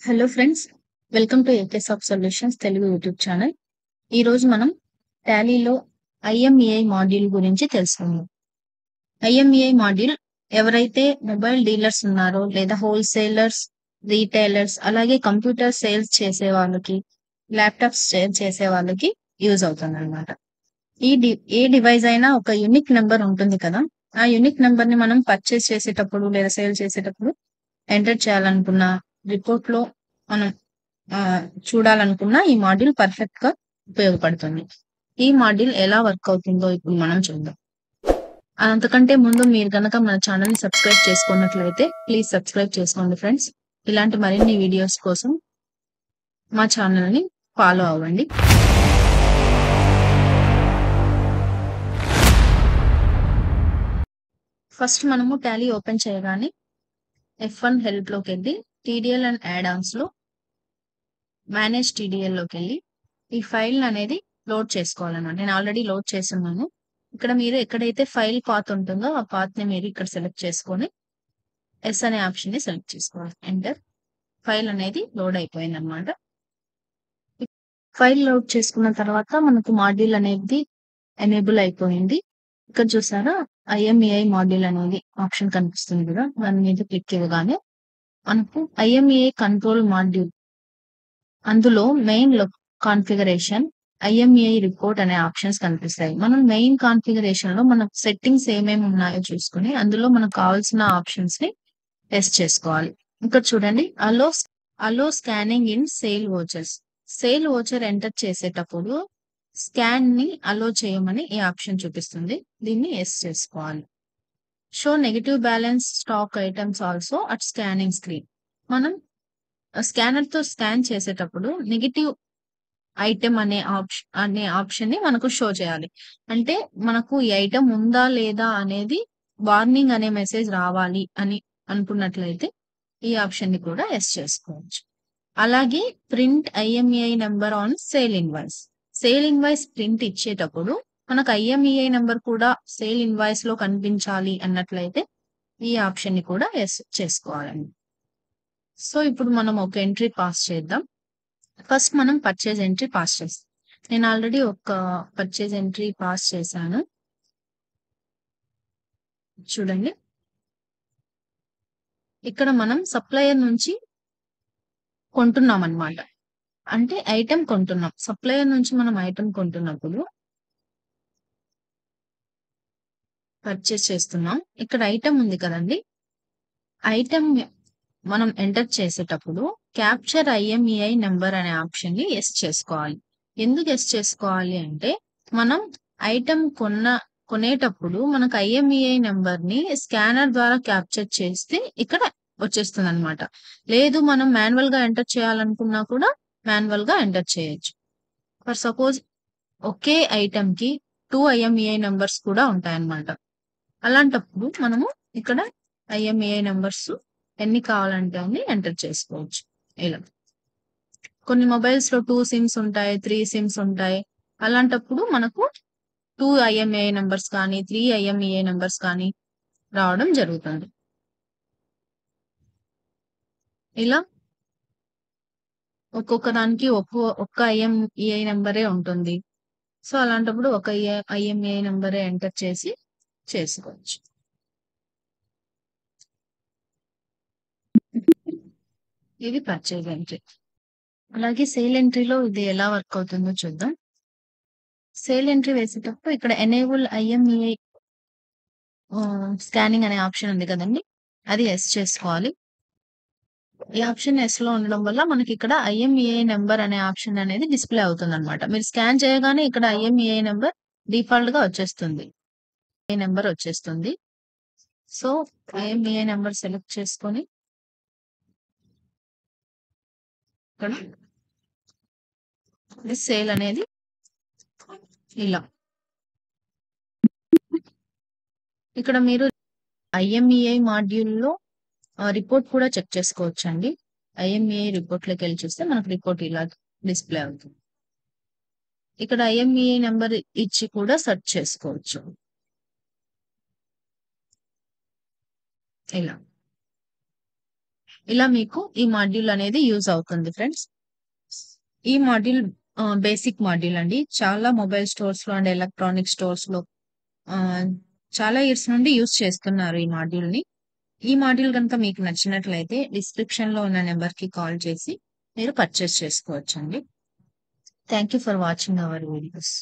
Hello friends, welcome to AK soft solutions Telugu YouTube channel. ఈ రోజు మనం టాలీలో ఐఎంఈఐ మాడ్యూల్ గురించి తెలుసుకుందాం. ఐఎంఈఐ మాడ్యూల్ ఎవరైతే మొబైల్ డీలర్స్ ఉన్నారో లేదా హోల్సేలర్స్, రీటైలర్స్, అలాగే కంప్యూటర్ సేల్స్ చేసే వాళ్ళకి, ల్యాప్టాప్స్ సేల్ చేసే వాళ్ళకి యూజ్ అవుతుంది అనమాట. ఏ డివైస్ అయినా ఒక యూనిక్ నెంబర్ ఉంటుంది కదా. ఆ యూనిక్ నెంబర్ ని మనం పర్చేస్ చేసేటప్పుడు లేదా సేల్ చేసేటప్పుడు ఎంటర్ చేయాలనుకున్న రిపోర్ట్ లో మనం చూడాలనుకున్న ఈ మాడ్యూల్ పర్ఫెక్ట్ గా ఉపయోగపడుతుంది. ఈ మాడ్యూల్ ఎలా వర్క్ అవుతుందో ఇప్పుడు మనం చూద్దాం. అంతకంటే ముందు మీరు గనక మన ఛానల్ ని సబ్స్క్రైబ్ చేసుకున్నట్లయితే ప్లీజ్ సబ్స్క్రైబ్ చేసుకోండి ఫ్రెండ్స్. ఇలాంటి మరిన్ని వీడియోస్ కోసం మా ఛానల్ ని ఫాలో అవ్వండి. ఫస్ట్ మనము టాలీ ఓపెన్ చేయగానే F1 హెల్ప్ లోకి వెళ్ళి టీడీఎల్ అండ్ యాడ్ ఆన్స్ లో మేనేజ్ టీడీఎల్ లోకి వెళ్ళి ఈ ఫైల్ అనేది లోడ్ చేసుకోవాలన్నమాట. నేను ఆల్రెడీ లోడ్ చేస్తున్నాను. ఇక్కడ మీరు ఎక్కడైతే ఫైల్ పాత్ ఉంటుందో ఆ పాత్ ని మీరు ఇక్కడ సెలెక్ట్ చేసుకొని ఎస్ అనే ఆప్షన్ ని సెలెక్ట్ చేసుకోవాలి. ఎంటర్. ఫైల్ అనేది లోడ్ అయిపోయింది అనమాట. ఫైల్ లోడ్ చేసుకున్న తర్వాత మనకు మాడ్యూల్ అనేది ఎనేబుల్ అయిపోయింది. ఇక్కడ చూసారా ఐఎంఈఐ మాడ్యూల్ అనేది ఆప్షన్ కనిపిస్తుంది కదా, దాని మీద క్లిక్ ఇవ్వగానే మనకు ఐఎంఈఐ కంట్రోల్ మాడ్యూల్ అందులో మెయిన్ కాన్ఫిగరేషన్, ఐఎంఈఐ రిపోర్ట్ అనే ఆప్షన్స్ కనిపిస్తాయి. మనం మెయిన్ కాన్ఫిగరేషన్ లో మన సెట్టింగ్స్ ఏమేమి ఉన్నాయో చూసుకుని అందులో మనకు కావాల్సిన ఆప్షన్స్ ని టెస్ట్ చేసుకోవాలి. ఇక్కడ చూడండి, allow scanning in sale vouchers. Sale voucher enter చేసేటప్పుడు స్కాన్ ని అలో చేయమని ఈ ఆప్షన్ చూపిస్తుంది. దీన్ని ఎస్ చేసుకోవాలి. Show negative balance stock items also at scanning screen. మనం స్కానర్ తో స్కాన్ చేసేటప్పుడు నెగటివ్ ఐటమ్ అనే ఆప్షన్ ని మనకు షో చేయాలి. అంటే మనకు ఈ ఐటమ్ ఉందా లేదా అనేది వార్నింగ్ అనే మెసేజ్ రావాలి అని అనుకున్నట్లయితే ఈ ఆప్షన్ ని కూడా ఎస్ చేసుకోవచ్చు. అలాగే print IMEI number on sale invoice. Sale invoice print ఇచ్చేటప్పుడు మనకు ఐఎంఈఐ నెంబర్ కూడా సేల్ ఇన్వాయిస్ లో కనిపించాలి అన్నట్లయితే ఈ ఆప్షన్ ని కూడా ఎస్ చేసుకోవాలండి. సో ఇప్పుడు మనం ఒక ఎంట్రీ పాస్ చేద్దాం. ఫస్ట్ మనం పర్చేజ్ ఎంట్రీ పాస్ చేస్తాం. నేను ఆల్రెడీ ఒక పర్చేజ్ ఎంట్రీ పాస్ చేశాను. చూడండి, ఇక్కడ మనం సప్లయర్ నుంచి కొంటున్నాం అన్నమాట. అంటే ఐటమ్ కొంటున్నాం. సప్లయర్ నుంచి మనం ఐటమ్ కొంటున్నప్పుడు పర్చేజ్ చేస్తున్నాం. ఇక్కడ ఐటమ్ ఉంది కదండి, ఐటమ్ మనం ఎంటర్ చేసేటప్పుడు క్యాప్చర్ ఐఎంఈఐ నెంబర్ అనే ఆప్షన్ ని ఎస్ చేసుకోవాలి. ఎందుకు ఎస్ చేసుకోవాలి అంటే మనం ఐటమ్ కొనేటప్పుడు మనకు ఐఎంఈఐ నెంబర్ ని స్కానర్ ద్వారా క్యాప్చర్ చేస్తే ఇక్కడ వచ్చేస్తుంది అనమాట. లేదు మనం మాన్యువల్ గా ఎంటర్ చేయాలనుకున్నా కూడా మాన్యువల్ గా ఎంటర్ చేయొచ్చు. ఫర్ సపోజ్ ఒకే ఐటమ్ కి 2 ఐఎంఈఐ నెంబర్స్ కూడా ఉంటాయన్నమాట. అలాంటప్పుడు మనము ఇక్కడ ఐఎంఈఐ నెంబర్స్ ఎన్ని కావాలంటే అన్ని ఎంటర్ చేసుకోవచ్చు. ఇలా కొన్ని మొబైల్స్ లో 2 సిమ్స్ ఉంటాయి, 3 సిమ్స్ ఉంటాయి. అలాంటప్పుడు మనకు 2 ఐఎంఈఐ నెంబర్స్ కానీ 3 ఐఎంఈఐ నెంబర్స్ కానీ రావడం జరుగుతుంది. ఇలా ఒక్కొక్క దానికి ఒక్క ఐఎంఈఐ నెంబరే ఉంటుంది. సో అలాంటప్పుడు ఒక ఐఎంఈఐ నెంబరే ఎంటర్ చేసి చేసుకోవచ్చు. ఇది పర్చేజ్ ఎంట్రీ. అలాగే సేల్ ఎంట్రీలో ఇది ఎలా వర్క్ అవుతుందో చూద్దాం. సేల్ ఎంట్రీ వేసేటప్పుడు ఇక్కడ ఎనేబుల్ ఐఎంఈఐ స్కానింగ్ అనే ఆప్షన్ ఉంది కదండి, అది ఎస్ చేసుకోవాలి. ఈ ఆప్షన్ ఎస్ లో ఉండడం వల్ల మనకి ఇక్కడ ఐఎంఈఐ నెంబర్ అనే ఆప్షన్ అనేది డిస్ప్లే అవుతుంది అనమాట. మీరు స్కాన్ చేయగానే ఇక్కడ ఐఎంఈఐ నెంబర్ డిఫాల్ట్ గా వచ్చేస్తుంది, ఏ నెంబర్ వచ్చేస్తుంది. సో ఐఎంఈఐ నెంబర్ సెలెక్ట్ చేసుకొని ఇక్కడ సేల్ అనేది ఇలా ఇక్కడ మీరు ఐఎంఈఐ మాడ్యూల్లో రిపోర్ట్ కూడా చెక్ చేసుకోవచ్చు అండి. ఐఎంఈఐ రిపోర్ట్ లోకి వెళ్ళి చూస్తే మనకు రిపోర్ట్ ఇలా డిస్ప్లే అవుతుంది. ఇక్కడ ఐఎంఈఐ నెంబర్ ఇచ్చి కూడా సెర్చ్ చేసుకోవచ్చు. ఇలా ఇలా మీకు ఈ మాడ్యూల్ అనేది యూజ్ అవుతుంది ఫ్రెండ్స్. ఈ మాడ్యూల్ బేసిక్ మాడ్యూల్ అండి. చాలా మొబైల్ స్టోర్స్ లో అండ్ ఎలక్ట్రానిక్ స్టోర్స్ లో చాలా ఇయర్స్ నుండి యూజ్ చేస్తున్నారు ఈ మాడ్యూల్ ని. ఈ మాడ్యూల్ కనుక మీకు నచ్చినట్లయితే డిస్క్రిప్షన్ లో ఉన్న నెంబర్ కి కాల్ చేసి మీరు పర్చేస్ చేసుకోవచ్చండి. Thank you for watching our videos.